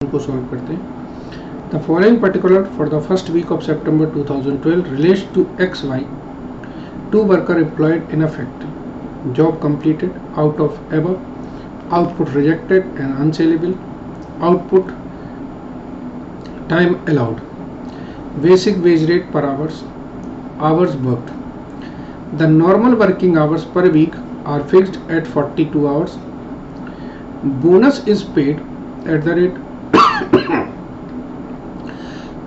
को सॉल्व करते हैं। The following particular for the first week of September 2012 relates to XY, two worker employed in a factory, job completed, out of above, output rejected and unsaleable, output time allowed, basic wage rate per hours, hours worked. The normal working hours per week are fixed at 42 hours. Bonus is paid at the rate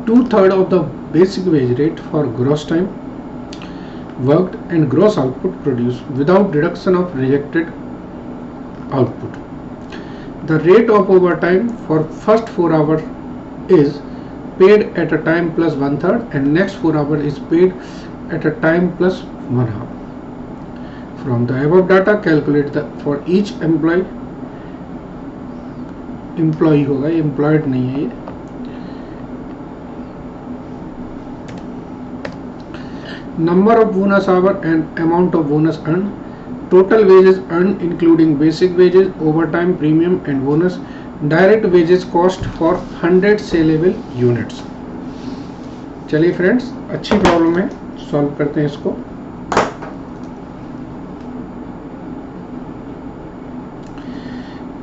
2/3 of the basic wage rate for gross time worked and gross output produced without deduction of rejected output. The rate of overtime for first 4 hours is paid at a time plus 1/3 and next 4 hours is paid at a time plus 1/2. From the above data calculate the for each employee होगा, ये employed नहीं है, ये number of bonus hour and amount of bonus earned, total wages earned including basic wages, overtime, premium and bonus, direct wages cost for 100 saleable units. चलिए friends, अच्छी problem है, solve करते हैं इसको।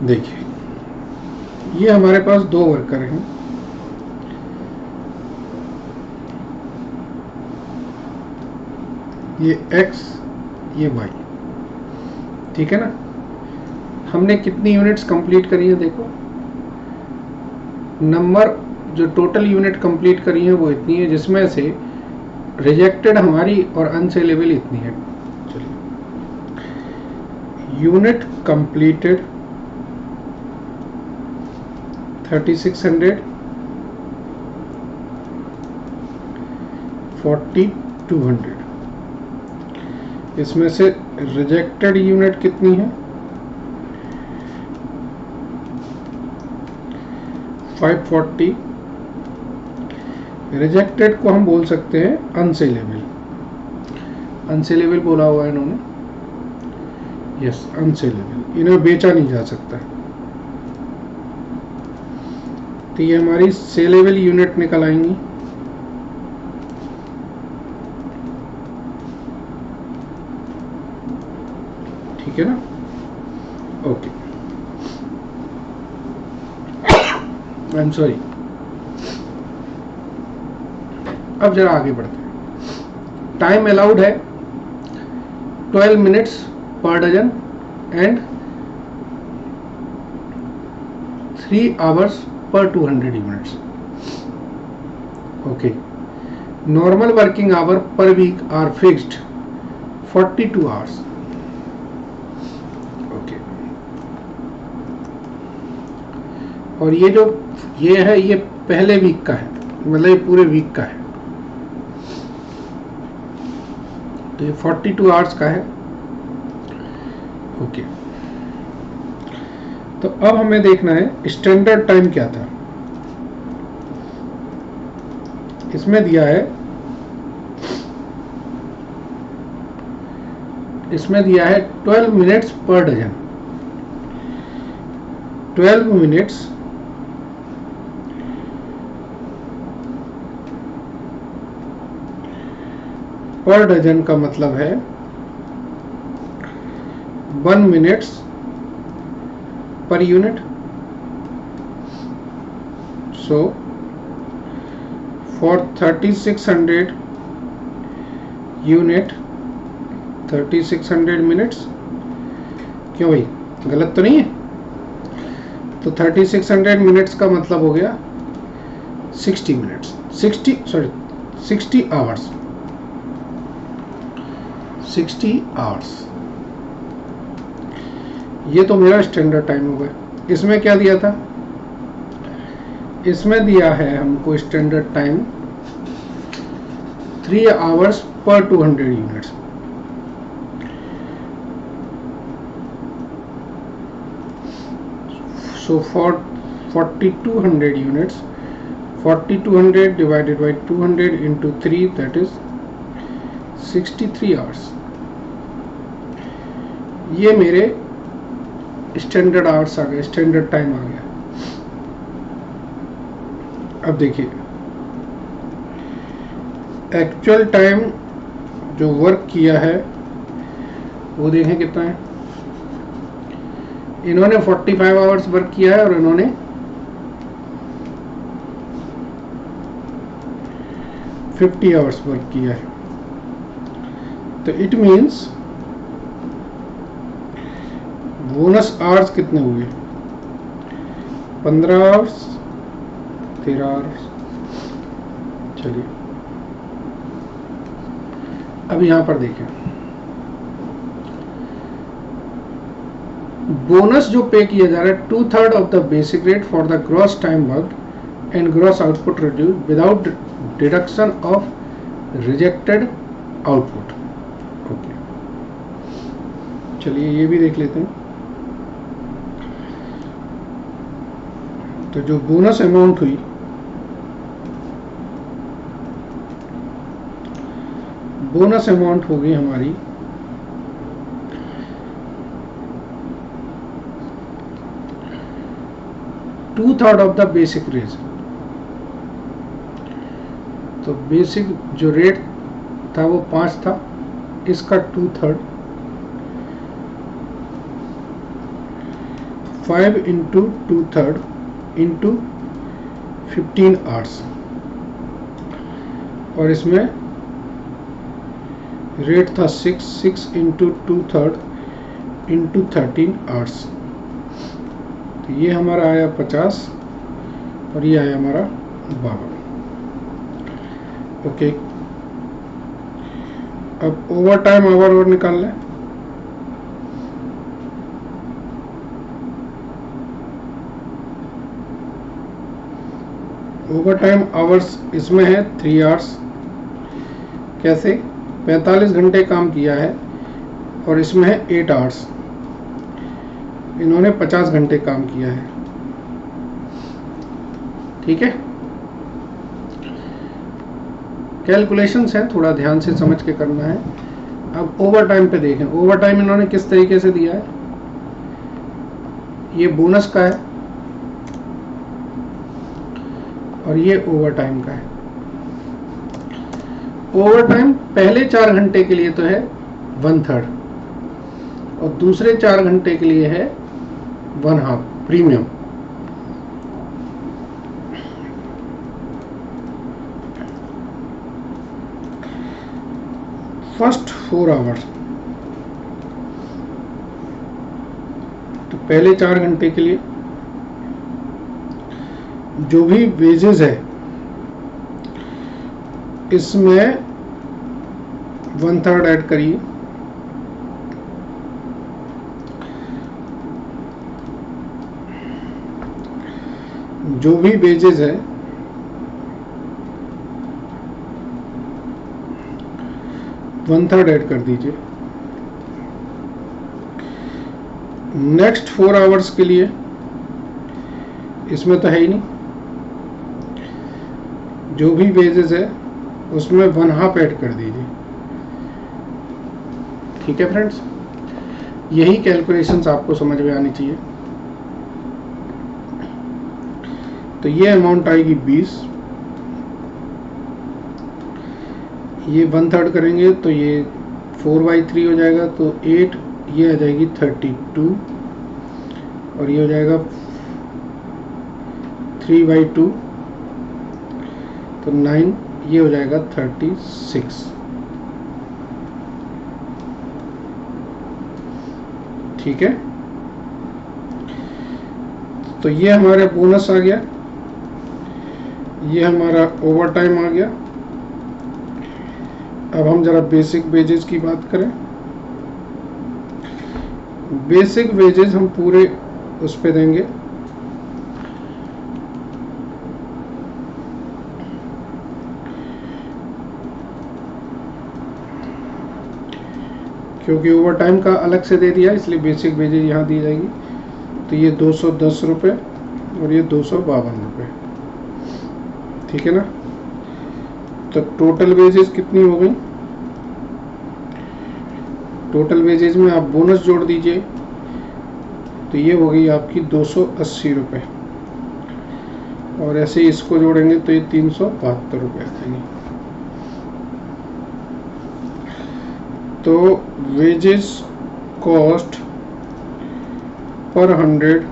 देखिए, ये हमारे पास दो वर्कर हैं, ये X ये Y, ठीक है ना। हमने कितनी यूनिट्स कंप्लीट करी है, देखो नंबर जो टोटल यूनिट कंप्लीट करी है वो इतनी है, जिसमें से रिजेक्टेड हमारी और अनसेलेबल इतनी है। चलिए, यूनिट कंप्लीटेड 3600, 4200, इसमें से रिजेक्टेड यूनिट कितनी है 540। रिजेक्टेड को हम बोल सकते हैं अनसेलेबल, अनसेलेबल बोला हुआ है इन्होंने, यस अनसेलेबल, इन्हें बेचा नहीं जा सकता। तो ये हमारी सेलेबल यूनिट निकल आएंगी। ठीक है ना, ओके, आई एम सॉरी। अब जरा आगे बढ़ते हैं। टाइम अलाउड है 12 मिनट्स पर dozen and 3 hours per 200 units. Okay. Normal working hour per week are fixed 42 hours. Okay. और ये जो ये है, ये पहले वीक का है, मतलब ये पूरे वीक का है, तो ये 42 आवर्स का है। ओके, तो अब हमें देखना है स्टैंडर्ड टाइम क्या था। इसमें दिया है, इसमें दिया है 12 मिनट्स पर डजन, 12 मिनट्स पर डजन का मतलब है 1 minutes per unit. So for 3600 unit 3600 minutes, क्यों भाई गलत तो नहीं है? तो 3600 मिनट्स का मतलब हो गया 60 मिनट्स, 60 आवर्स, 60 आवर्स। ये तो मेरा स्टैंडर्ड टाइम हो गया। इसमें क्या दिया था, इसमें दिया है हमको standard time 3 hours per 200 units. So for 4200 units, 4200 divided by 200 into 3, that is 63 hours. ये मेरे स्टैंडर्ड आवर्स आ गए, स्टैंडर्ड टाइम आ गया। अब देखिए एक्चुअल टाइम जो वर्क किया है वो देखें कितना है। इन्होंने 45 आवर्स वर्क किया है और इन्होंने 50 आवर्स वर्क किया है। तो इट मीन्स बोनस आवर्स कितने हुए, 15 आवर्स, 13 आवर्स। चलिए अब यहां पर देखें, बोनस जो पे किया जा रहा है 2/3 of the basic rate for the gross time work and gross output reduce without deduction of rejected output. Okay, चलिए ये भी देख लेते हैं। तो जो बोनस अमाउंट हुई, बोनस अमाउंट होगी हमारी 2/3 ऑफ द बेसिक रेट। तो बेसिक जो रेट था वो 5 था, इसका 2/3 5 इंटू 2/3 इंटू 15 आवर्स, और इसमें रेट था 6 इंटू 2/3 इंटू 13 आवर्स। तो ये हमारा आया 50 और ये आया हमारा 52। ओके, अब ओवर टाइम आवर और निकाल लें। ओवर टाइम आवर्स इसमें है 3 आवर्स। कैसे, 45 घंटे काम किया है और इसमें है 8 आवर्स। इन्होंने 50 घंटे काम किया है। ठीक है, कैलकुलेशंस है, थोड़ा ध्यान से समझ के करना है। अब ओवर टाइम पे देखें, ओवर टाइम इन्होंने किस तरीके से दिया है। ये बोनस का है और ये ओवर टाइम का है। ओवर टाइम पहले 4 घंटे के लिए तो है 1/3 और दूसरे 4 घंटे के लिए है 1/2 प्रीमियम। फर्स्ट 4 आवर्स, तो पहले 4 घंटे के लिए जो भी वेजेस है इसमें 1/3 ऐड करिए। जो भी वेजेस है वन थर्ड ऐड कर दीजिए। नेक्स्ट 4 आवर्स के लिए इसमें तो है ही नहीं, जो भी वेजेस है उसमें 1/2 ऐड कर दीजिए। ठीक है फ्रेंड्स, यही कैलकुलेशंस आपको समझ में आनी चाहिए। तो ये अमाउंट आएगी 20, ये 1/3 करेंगे तो ये 4/3 हो जाएगा, तो 8, ये आ जाएगी 32 और ये हो जाएगा 3/2 तो 9, ये हो जाएगा 36। ठीक है, तो ये हमारा बोनस आ गया, ये हमारा ओवर टाइम आ गया। अब हम जरा बेसिक वेजेस की बात करें। बेसिक वेजेस हम पूरे उस पे देंगे, क्योंकि ओवर टाइम का अलग से दे दिया इसलिए बेसिक वेजेस यहाँ दी जाएगी। तो ये 210 रुपये और ये 252 रुपये। ठीक है ना, तो टोटल वेजेस कितनी हो गई? टोटल वेजेस में आप बोनस जोड़ दीजिए तो ये हो गई आपकी 280 रुपये। और ऐसे इसको जोड़ेंगे तो ये 372 रुपये आएंगे। तो wages cost per 100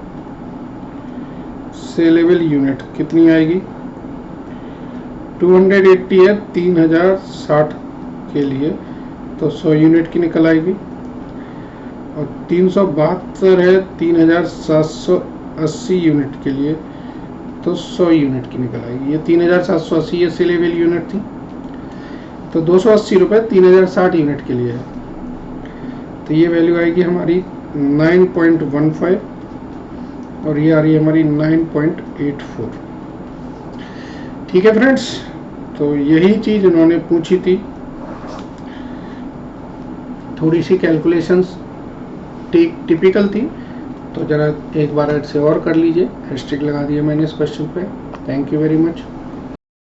saleable unit कितनी आएगी? 280 है 3060 के लिए, तो 100 यूनिट की निकल आएगी। और 372 है 3780 यूनिट के लिए, तो 100 यूनिट की निकल आएगी। ये 3780 ये सेलेबल यूनिट थी, तो 280 रुपये 3060 यूनिट के लिए है। तो ये वैल्यू आएगी हमारी 9.15 और ये आ रही है हमारी 9.84। ठीक है फ्रेंड्स, तो यही चीज़ उन्होंने पूछी थी। थोड़ी सी कैलकुलेशंस टिपिकल थी, तो ज़रा एक बार ऐसे और कर लीजिए। हैशटैग लगा दिया मैंने इस क्वेश्चन पे। Thank you very much.